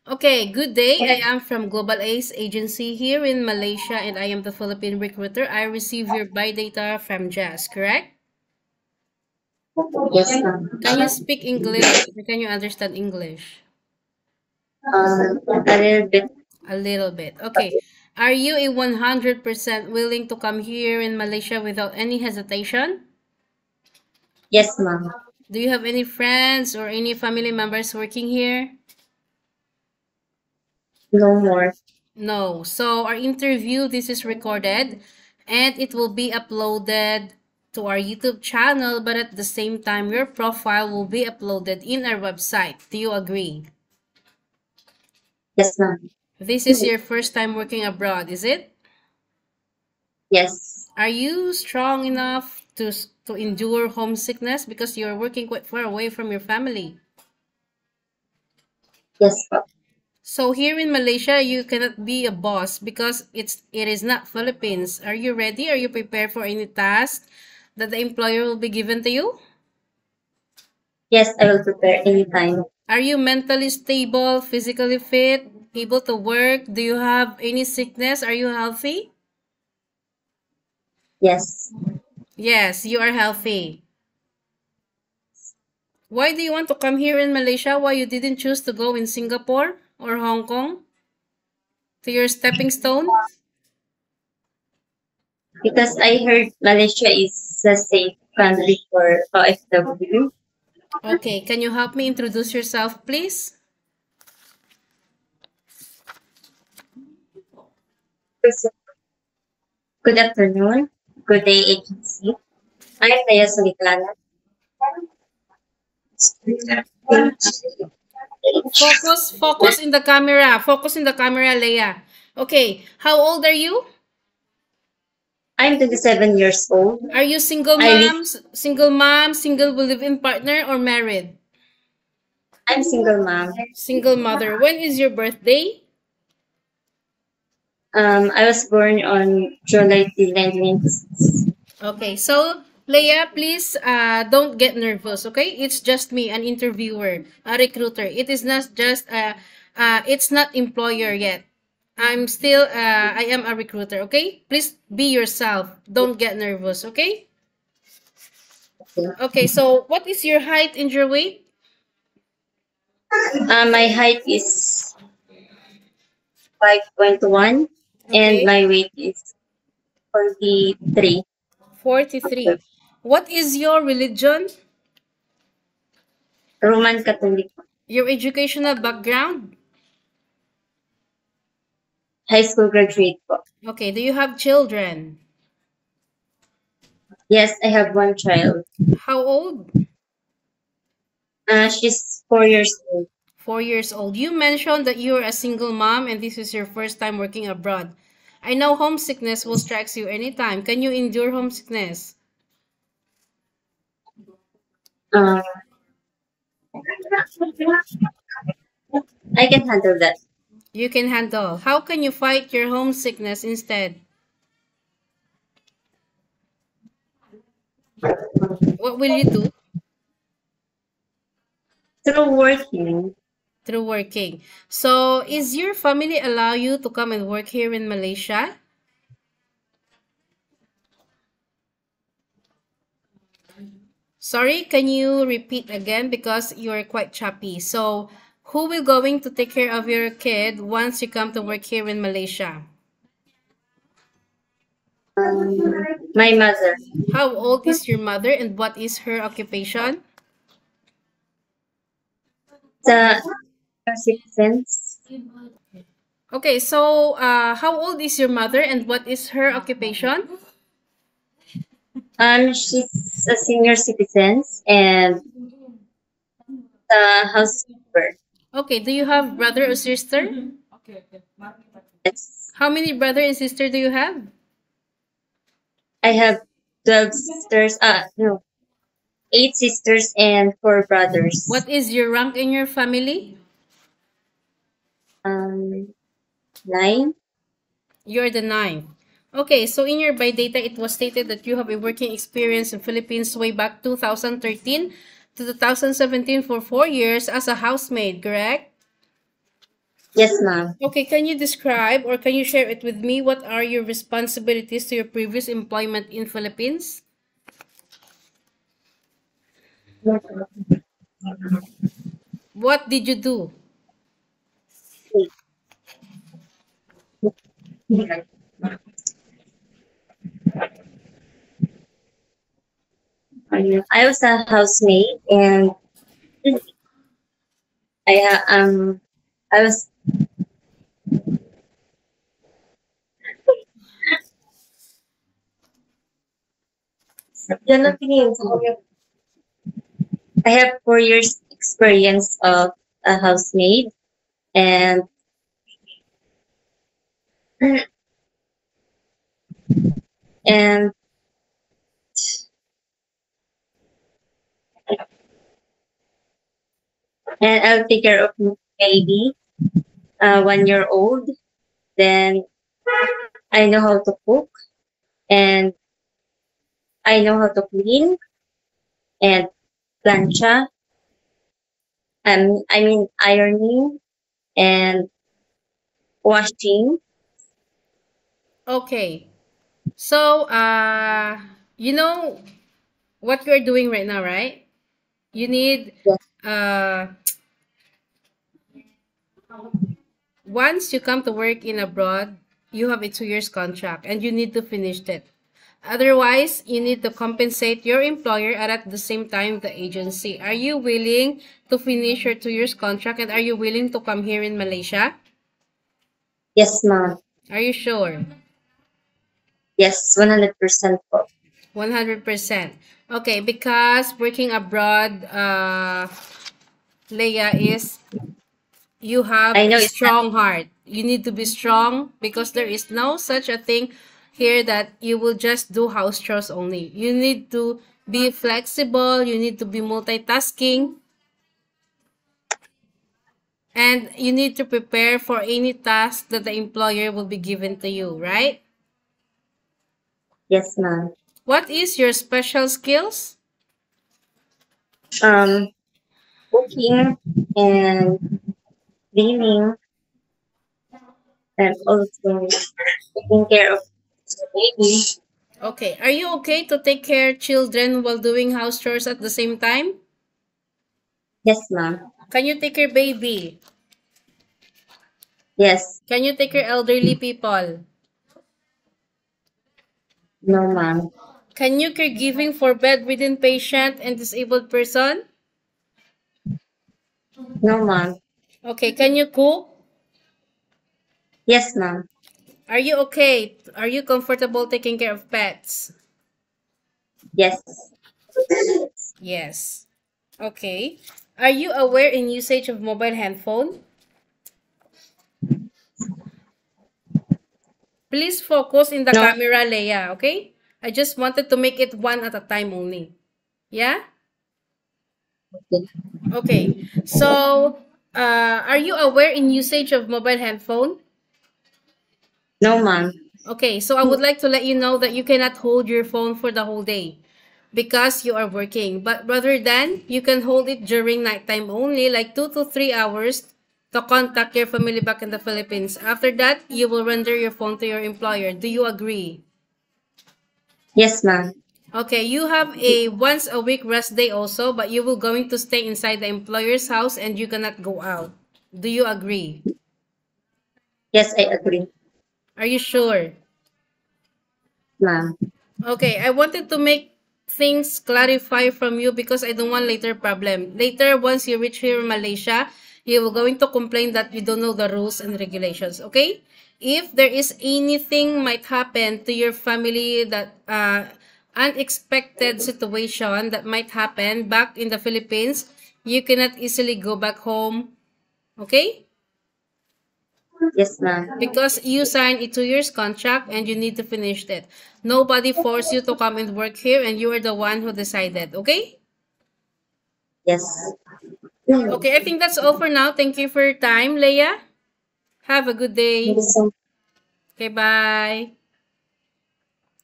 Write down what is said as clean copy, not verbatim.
Okay, good day. I am from Global Ace Agency here in Malaysia and I am the Philippine recruiter. I received your buy data from Jazz, correct? Yes, ma'am. Can you speak English or can you understand English? A little bit. A little bit. Okay. Are you a 100% willing to come here in Malaysia without any hesitation? Yes, ma'am. Do you have any friends or any family members working here? No more. No. So our interview, this is recorded and it will be uploaded to our YouTube channel, but at the same time, your profile will be uploaded in our website. Do you agree? Yes, ma'am. This is your first time working abroad, is it? Yes. Are you strong enough to endure homesickness because you're working quite far away from your family? Yes, ma'am. So here in Malaysia, you cannot be a boss because it is not Philippines. Are you ready? Are you prepared for any task that the employer will be given to you? Yes, I will prepare anytime. Are you mentally stable, physically fit, able to work? Do you have any sickness? Are you healthy? Yes. Yes, you are healthy. Why do you want to come here in Malaysia? Why you didn't choose to go in Singapore or Hong Kong to your stepping stone? Because I heard Malaysia is a safe country for OFW. Okay, can you help me introduce yourself, please? Good afternoon. Good day, agency. I'm Naya Suliklana. Focus in the camera. Focus in the camera, Leia. Okay, how old are you? I'm 27 years old. Are you single I live. moms, single mom, single live-in partner, or married? I'm single mom. Single mother. When is your birthday? I was born on July 11th. Okay, so Leia, please don't get nervous, okay? It's just me, an interviewer, a recruiter. It is not just it's not employer yet. I am a recruiter, okay? Please be yourself. Don't get nervous, okay? Okay, so what is your height and your weight? My height is 5.1 and Okay, my weight is 43. 43. What is your religion? Roman Catholic. Your educational background? High school graduate po. Okay, do you have children? Yes, I have one child. How old? She's 4 years old. 4 years old. You mentioned that you're a single mom and this is your first time working abroad. I know homesickness will strike you anytime. Can you endure homesickness? Uh, I can handle that. You can handle. How can you fight your homesickness instead? What will you do? Through working, Through working. So, is your family allow you to come and work here in Malaysia? Sorry, can you repeat again because you're quite choppy. So, who will going to take care of your kid once you come to work here in Malaysia? my mother, How old is your mother and what is her occupation? the citizens, Okay, so how old is your mother and what is her occupation? she's a senior citizen and the housekeeper. Okay, do you have brother or sister? Yes. How many brother and sister do you have? I have 12 sisters. No, 8 sisters and 4 brothers. What is your rank in your family? Um, 9. You're the ninth. Okay, so in your by data, it was stated that you have a working experience in Philippines way back 2013 to 2017 for 4 years as a housemaid, correct? Yes, ma'am. Okay, can you describe or can you share it with me? What are your responsibilities to your previous employment in Philippines? What did you do? I was a housemaid, and I I was I have 4 years experience of a housemaid, and and and I'll take care of my baby, 1 year old. Then I know how to cook, and I know how to clean and plancha. I mean ironing and washing. Okay. So, you know what you're doing right now, right? You need, Yes, uh, once you come to work in abroad, you have a 2 years contract and you need to finish it. Otherwise, you need to compensate your employer and at the same time the agency. Are you willing to finish your 2 years contract and are you willing to come here in Malaysia? yes, ma'am. Are you sure? Yes, 100% po. 100%. Okay, because working abroad, Leia, is you have I a know it's not. strong heart. You need to be strong because there is no such a thing here that you will just do house chores only. You need to be flexible, you need to be multitasking, and you need to prepare for any task that the employer will be given to you, right? Yes, ma'am. What is your special skills? Um, cooking and cleaning, and also taking care of the baby. Okay, are you okay to take care children while doing house chores at the same time? Yes, ma'am. Can you take care baby? Yes. Can you take care elderly people? No, ma'am. Can you caregiving for bedridden patient and disabled person? No, ma'am. Okay, can you cook? Yes, ma'am. Are you okay? Are you comfortable taking care of pets? Yes. Yes. Okay. Are you aware in usage of mobile handphone? Please focus in the No. camera, Leia, okay? I just wanted to make it one at a time only. Yeah? Okay. So, are you aware in usage of mobile handphone? No, ma'am. Okay, so I would like to let you know that you cannot hold your phone for the whole day because you are working. But rather than, you can hold it during nighttime only, like 2 to 3 hours to contact your family back in the Philippines. After that, you will render your phone to your employer. Do you agree? Yes, ma'am. Okay, you have a once a week rest day also, but you will going to stay inside the employer's house and you cannot go out. Do you agree? Yes, I agree, Are you sure? ma'am. Okay, I wanted to make things clarify from you because I don't want later problem. Later, once you reach here in Malaysia, you will going to complain that you don't know the rules and regulations, okay? If there is anything might happen to your family that unexpected situation that might happen back in the Philippines, you cannot easily go back home, okay? Yes, ma'am. Because you signed a 2 years contract and you need to finish it. Nobody forced you to come and work here and you are the one who decided, okay? Yes. Thank Okay, I think that's all for now. Thank you for your time, Leia. Have a good you day. so Okay, bye.